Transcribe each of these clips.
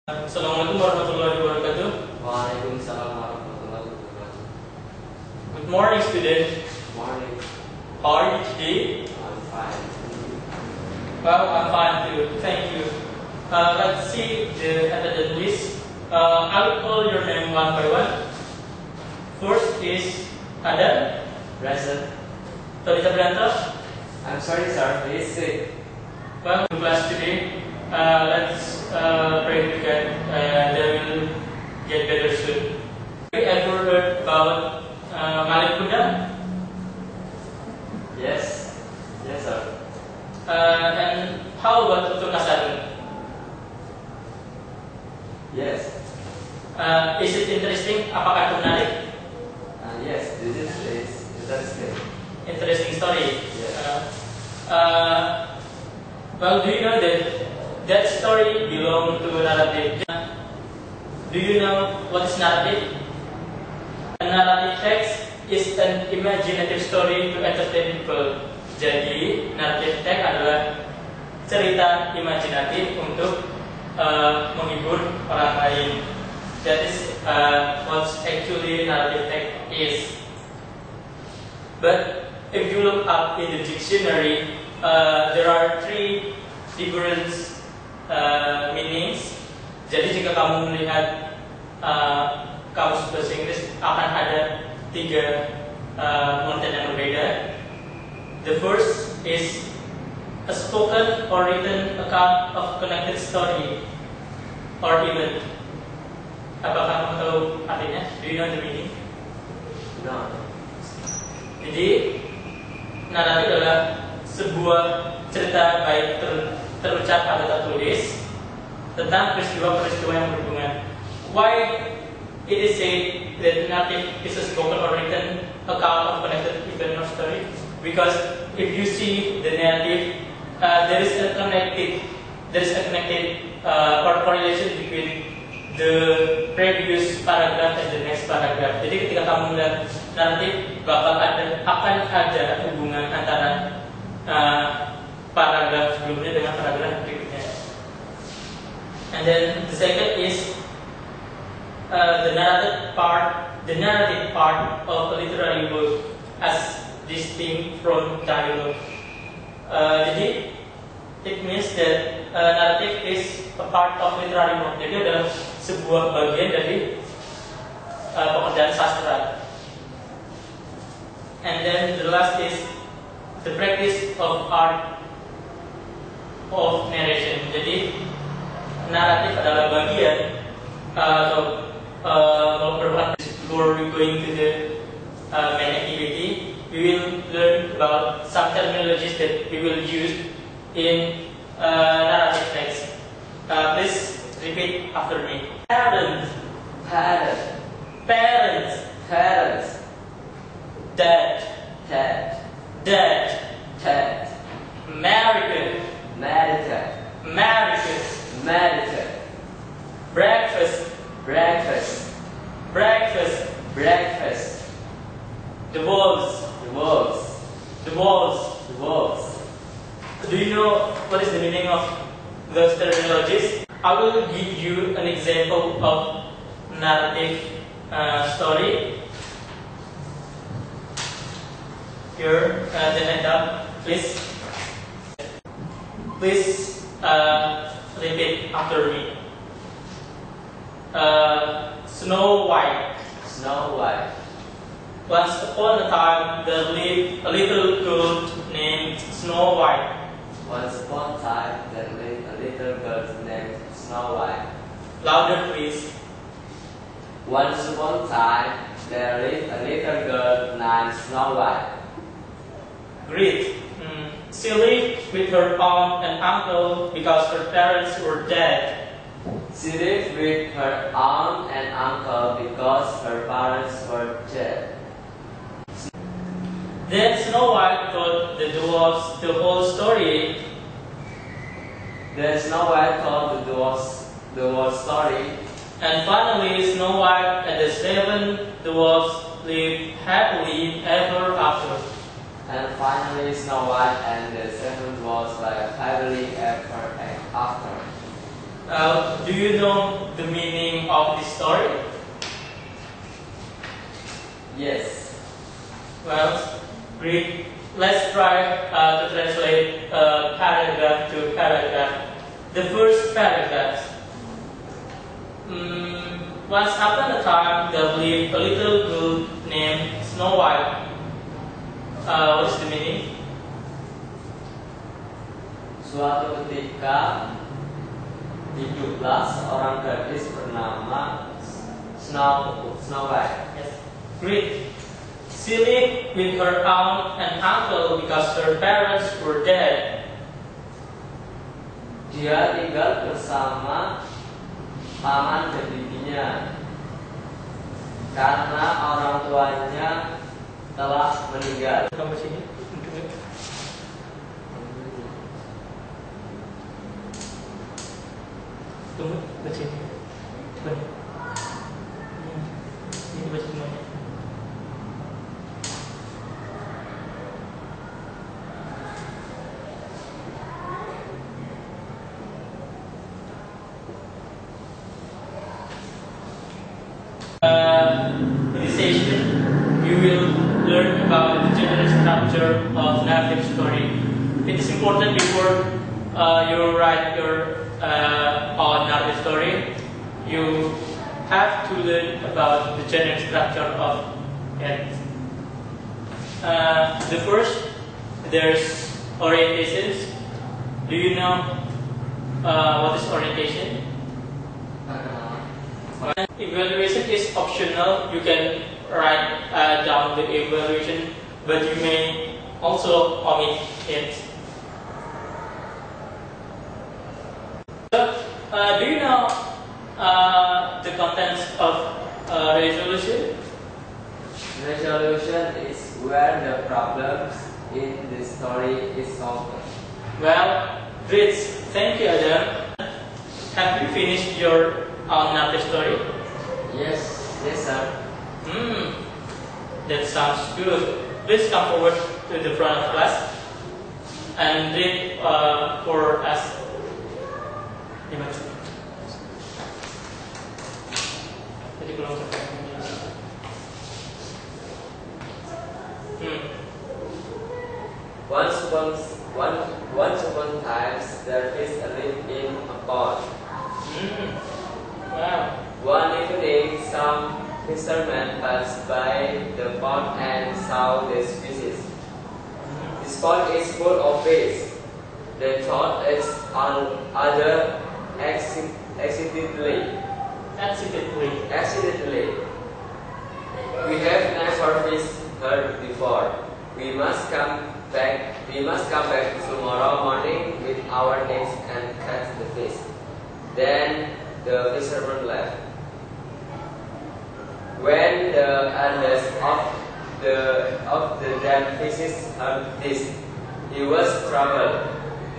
Assalamualaikum warahmatullahi wabarakatuh. Waalaikumsalam warahmatullahi wabarakatuh. Good morning, student. Morning. How are you today? I'm fine. Well, I'm fine too. Thank you. Let's see the attendance list. I will call your name one by one. First is Adam. Present. Tony Sabrianto. I'm sorry, sir. He is sick. Well, to class today. Let's pray to God and they will get better soon. Have you ever heard about Malik Kuda? Yes. Yes, sir. And how about Tutur Kasarun? Yes. Is it interesting? Apakah itu menarik? Yes. This is interesting. Interesting story. Yes. Well, do you know that story belongs to narrative? Do you know what is narrative? A narrative text is an imaginative story to entertain people. Jadi, narrative text adalah cerita imajinatif untuk menghibur orang lain. That is what actually narrative text is. But if you look up in the dictionary, there are three different meanings. Jadi jika kamu melihat kamus bahasa Inggris akan ada tiga pengertian yang berbeda. The first is a spoken or written account of connected story or event. Apakah kamu tahu artinya? Do you know the meaning? No. Jadi naratif adalah sebuah cerita baik terucap atau tertulis tentang peristiwa-peristiwa yang berhubungan. Why it is said that narrative is a spoken or written account of connected event or story? Because if you see the narrative, there is a connected or correlation between the previous paragraph and the next paragraph. Jadi ketika kamu melihat naratif, akan ada hubungan antara paragraf sebelumnya dengan paragraf berikutnya. And then the second is the narrative part of a literary work as distinct from dialogue. Jadi it means that narrative is a part of literary work. Jadi adalah sebuah bagian dari pekerjaan sastra. And then the last is the practice of art of narration. Jadi naratif adalah bagian atau before we going to the main activity, we will learn about some terminologies that we will use in narrative text. Please repeat after me. Parents, Parent. parents, Parents. dad, Dad. dad, Dad. American, America. American, America. breakfast, Breakfast. breakfast, Breakfast. the wolves, The wolves. the wolves. The wolves. Do you know what is the meaning of those terminologies? I will give you an example of narrative story. Here, the handout, please. Please repeat after me. Snow White. Snow White. Once upon a time, there lived a little girl named Snow White. Once upon a time, there lived a little girl named Snow White. Louder, please. Once upon a time, there lived a little girl named Snow White. Great. She lived with her aunt and uncle because her parents were dead. She lived with her aunt and uncle because her parents were dead. Then Snow White told the dwarfs the whole story. Then Snow White told the dwarfs the whole story. And finally, Snow White and the 7 dwarfs lived happily ever after. And finally, Snow White and the 7 dwarfs lived happily ever after. Do you know the meaning of this story? Yes. Well, great. Let's try to translate paragraph to paragraph. The first paragraph. Once upon a time, there lived a little girl named Snow White. What is the meaning? Suatu ketika hiduplah seorang gadis bernama Snow White. Yes. Great. She lived with her aunt and uncle because her parents were dead. Dia tinggal bersama paman dan bibinya karena orang tuanya telah meninggal. Kamu sini. Tunggu, baca ini. Ini baca semuanya. In this session, you will learn about the general structure of narrative story. It is important before you write your own narrative story, you have to learn about the general structure of it. The first, there's orientations. Do you know what is orientation? Evaluation is optional. You can write down the evaluation, but you may also omit it. Do you know the contents of resolution? Resolution is where the problems in the story is solved. Well, great. Thank you, Adam. Have you finished your narrative story? Yes, sir. That sounds good. Please come forward to the front of class and read for us. Once upon times there is a lived in a pond. Wow. One evening, some fishermen passed by the pond and saw this species. This pond is full of fish. They thought it's other accidentally. We have never fished her before. We must come back tomorrow morning with our nets and catch the fish. Then the fisherman left. When the eldest of the dead fishes heard this, he was troubled.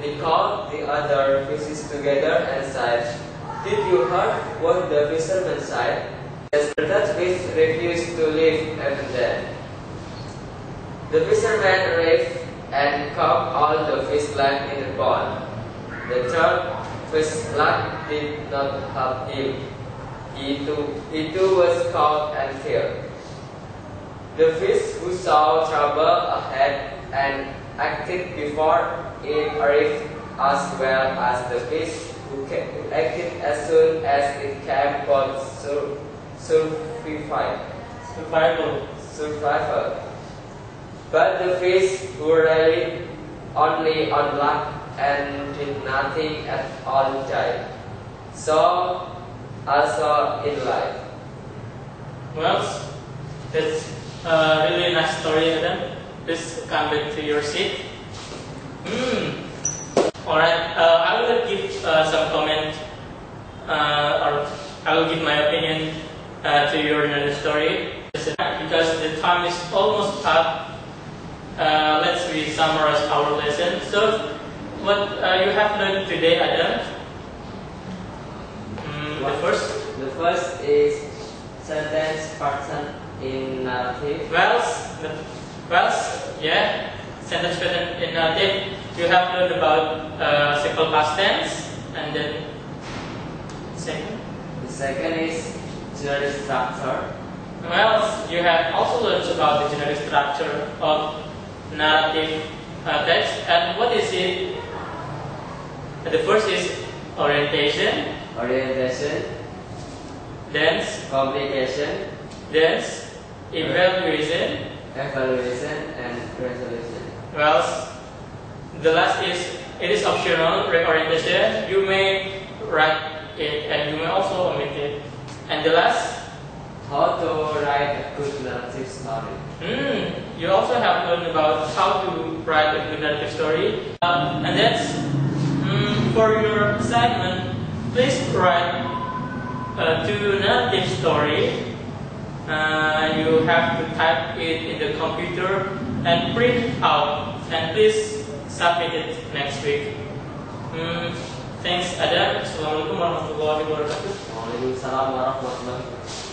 He called the other fishes together and said, "Did you hear what the fisherman said?" The third fish refused to leave even then. The fisherman arrived and caught all the fish left in the pond. The third fish's luck did not help him. He too was caught and killed. The fish who saw trouble ahead and acted before it arrived as well as the fish who acted as soon as it came both survival. But the fish who relied only on luck and did nothing at all died. So also in life. Well, that's a really nice story, Adam. Please come back to your seat. Alright, I will give some comment, or I will give my opinion to your story. Because the time is almost up, let's summarize our lesson. So, what you have learned today, Adam? The first is sentence pattern in narrative. Yeah. Sentence pattern in narrative. You have learned about simple past tense, and then Second is genre structure. Well, you have also learned about the generic structure of narrative text. And what is it? The first is orientation, then complication, evaluation, and resolution. Well, the last is it is optional reorientation. You may write it and you may also omit it. And the last, how to write a good narrative story. You also have learned about how to write a good narrative story. And that's for your assignment. Please write a 2 narrative story. You have to type it in the computer and print out, and please submit it next week. Thanks Adam. Assalamualaikum warahmatullahi wabarakatuh. Waalaikumsalam warahmatullahi wabarakatuh.